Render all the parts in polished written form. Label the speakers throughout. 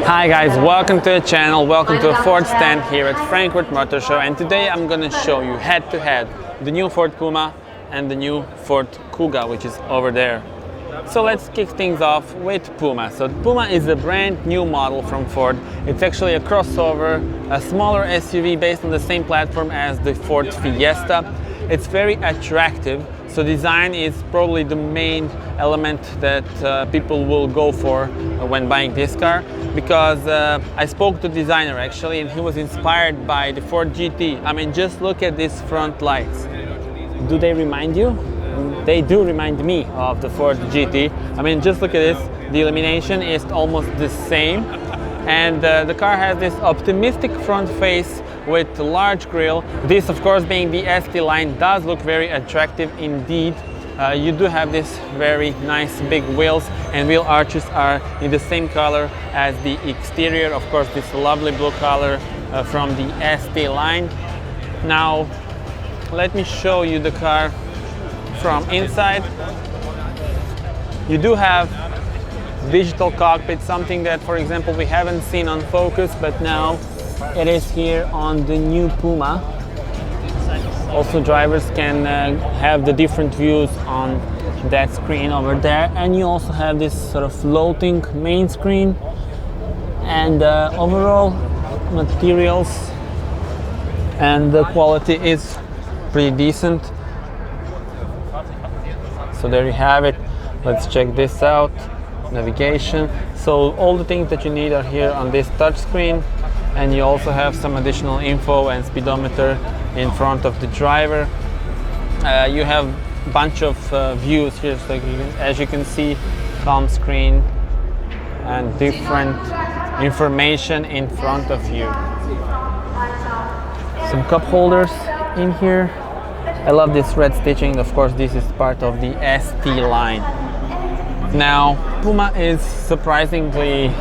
Speaker 1: Hi guys, welcome to the channel, welcome to a Ford stand here at Frankfurt Motor Show, and today I'm gonna show you head to head the new Ford Puma and the new Ford Kuga, which is over there. So let's kick things off with Puma. So Puma is a brand new model from Ford. It's actually a crossover, a smaller SUV based on the same platform as the Ford Fiesta. It's very attractive. So design is probably the main element that people will go for when buying this car, because I spoke to the designer actually, and he was inspired by the Ford GT. I mean, just look at these front lights. Do they remind you? They do remind me of the Ford GT. I mean, just look at this. The illumination is almost the same, and the car has this optimistic front face with a large grille. This, of course, being the ST line, does look very attractive indeed. You do have this very nice big wheels, and wheel arches are in the same color as the exterior. Of course, this lovely blue color from the ST line. Now, let me show you the car from inside. You do have digital cockpit, something that, for example, we haven't seen on Focus, but now it is here on the new Puma. Also, drivers can have the different views on that screen over there, and you also have this sort of floating main screen, and overall materials and the quality is pretty decent. So there you have it. Let's check this out. Navigation. So all the things that you need are here on this touch screen, and you also have some additional info and speedometer in front of the driver. You have a bunch of views here, so as you can see, calm screen and different information in front of you. Some cup holders in here. I love this red stitching. Of course, this is part of the ST line. Now, Puma is surprisingly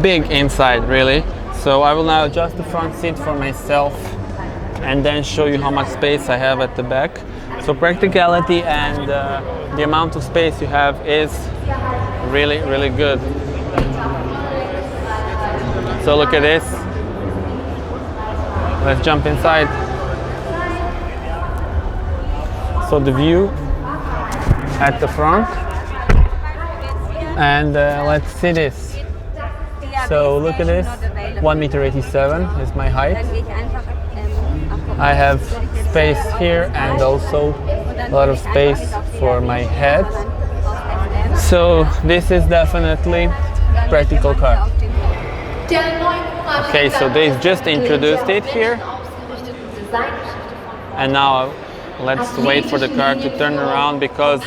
Speaker 1: big inside, really. So I will now adjust the front seat for myself and then show you how much space I have at the back. So practicality and the amount of space you have is really, really good. So look at this. Let's jump inside. So the view at the front, and let's see this. So look at this, 1.87 m is my height. I have space here and also a lot of space for my head. So this is definitely a practical car. Okay, so they just introduced it here, and now let's wait for the car to turn around, because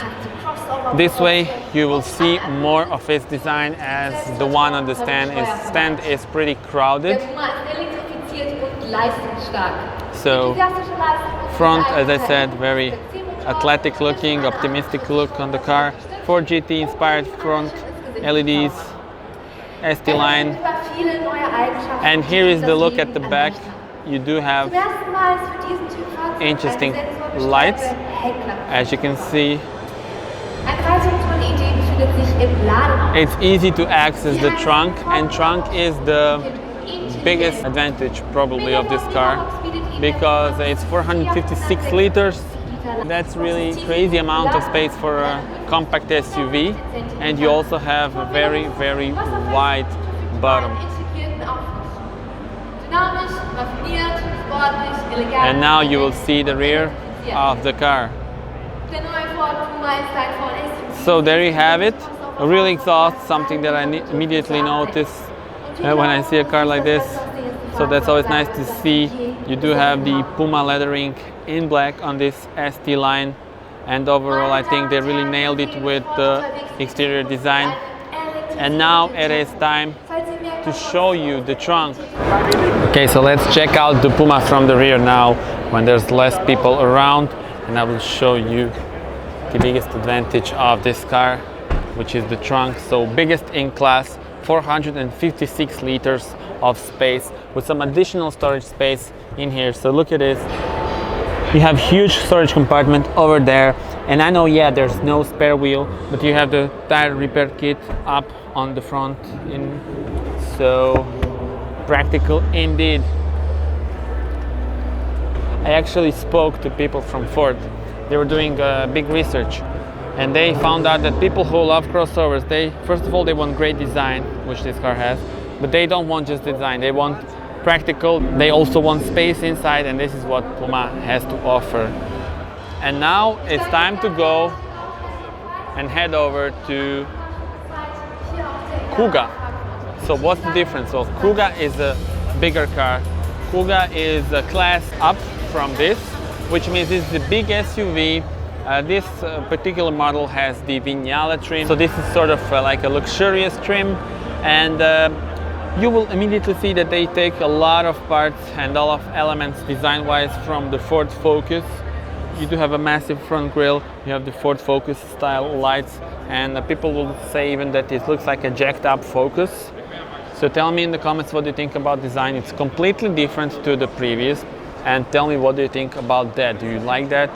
Speaker 1: this way you will see more of its design, as the one on the stand is pretty crowded. So front, as I said, very athletic looking, optimistic look on the car. Ford GT inspired front, LEDs, ST line, and here is the look at the back. You do have interesting lights, as you can see. It's easy to access the trunk, and trunk is the biggest advantage probably of this car, because it's 456 liters. That's really crazy amount of space for a compact SUV, and you also have a very, very wide bottom. And now you will see the rear of the car. So there you have it. A real exhaust, something that I immediately notice when I see a car like this. So that's always nice to see. You do have the Puma lettering in black on this ST line, and overall I think they really nailed it with the exterior design. And now it is time to show you the trunk. Okay, so let's check out the Puma from the rear now, when there's less people around, and I will show you the biggest advantage of this car, which is the trunk. So biggest in class, 456 liters of space with some additional storage space in here. So look at this. You have huge storage compartment over there, and I know, yeah, there's no spare wheel, but you have the tire repair kit up on the front. so practical indeed. I actually spoke to people from Ford. They were doing big research, and they found out that people who love crossovers, they first of all they want great design, which this car has, but they don't want just design, they want practical, they also want space inside, and this is what Puma has to offer. And now it's time to go and head over to Kuga. So what's the difference? Well, Kuga is a bigger car. Kuga is a class up from this, which means it's the big SUV. This particular model has the Vignale trim, so this is sort of like a luxurious trim, and you will immediately see that they take a lot of parts and all of elements design-wise from the Ford Focus. You do have a massive front grille, you have the Ford Focus style lights, and people will say even that it looks like a jacked up Focus. So tell me in the comments what you think about design. It's completely different to the previous, and tell me what do you think about that. Do you like that?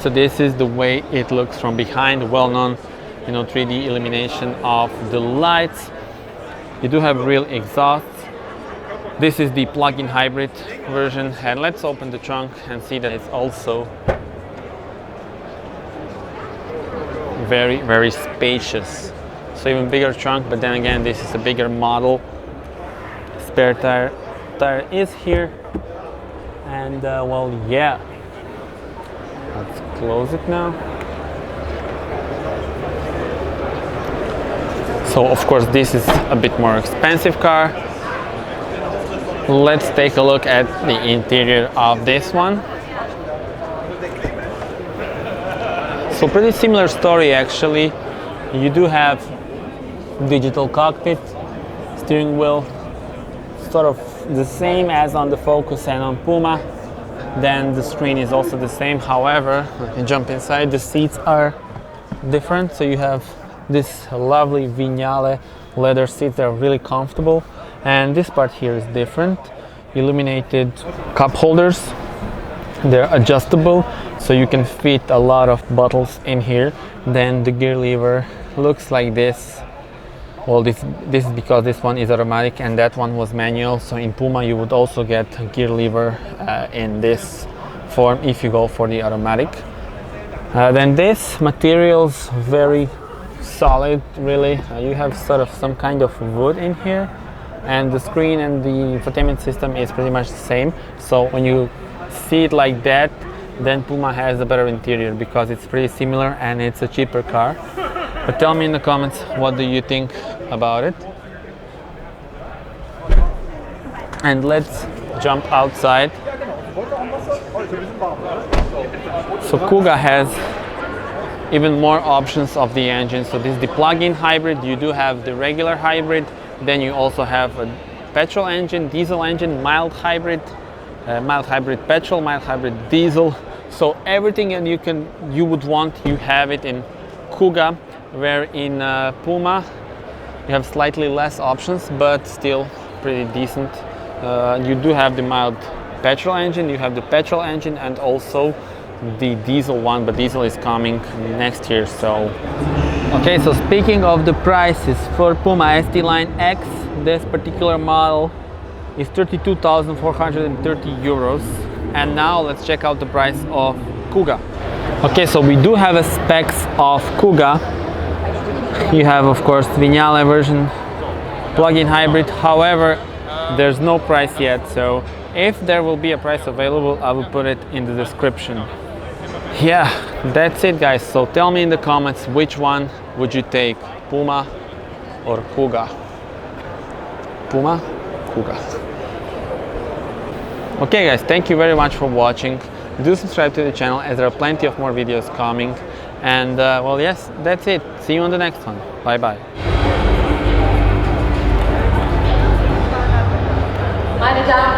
Speaker 1: So this is the way it looks from behind, well-known 3D illumination of the lights. You do have real exhausts. This is the plug-in hybrid version, and let's open the trunk and see that it's also very, very spacious. So even bigger trunk, but then again this is a bigger model. Spare tire is here, and well, yeah, let's close it now. So of course this is a bit more expensive car. Let's take a look at the interior of this one. So pretty similar story actually. You do have digital cockpit, steering wheel, sort of the same as on the Focus and on Puma. Then the screen is also the same. However, when you jump inside, the seats are different. So you have this lovely Vignale leather seats that are really comfortable, and this part here is different. Illuminated cup holders, they're adjustable, so you can fit a lot of bottles in here. Then the gear lever looks like this. Well, this is because this one is automatic and that one was manual. So in Puma you would also get a gear lever in this form if you go for the automatic. Then this material's very solid, really. You have sort of some kind of wood in here, and the screen and the infotainment system is pretty much the same. So when you see it like that, then Puma has a better interior because it's pretty similar and it's a cheaper car. But tell me in the comments, what do you think about it? And let's jump outside. So Kuga has even more options of the engine. So this is the plug-in hybrid. You do have the regular hybrid, then you also have a petrol engine, diesel engine, mild hybrid petrol, mild hybrid diesel. So everything you would want, you have it in Kuga, where in Puma you have slightly less options, but still pretty decent. You do have the mild petrol engine, you have the petrol engine, and also the diesel one, but diesel is coming next year. So okay, so speaking of the prices for Puma ST Line X, this particular model is 32,430 euros. And now let's check out the price of Kuga. Okay, so we do have a specs of Kuga. You have, of course, Vignale version, plug-in hybrid. However, there's no price yet, so if there will be a price available, I will put it in the description. Yeah, that's it, guys. So tell me in the comments, which one would you take, Puma or Kuga? Puma, Kuga. Okay, guys, thank you very much for watching. Do subscribe to the channel, as there are plenty of more videos coming. And well, yes, that's it. See you on the next one. Bye bye.
Speaker 2: Meine Damen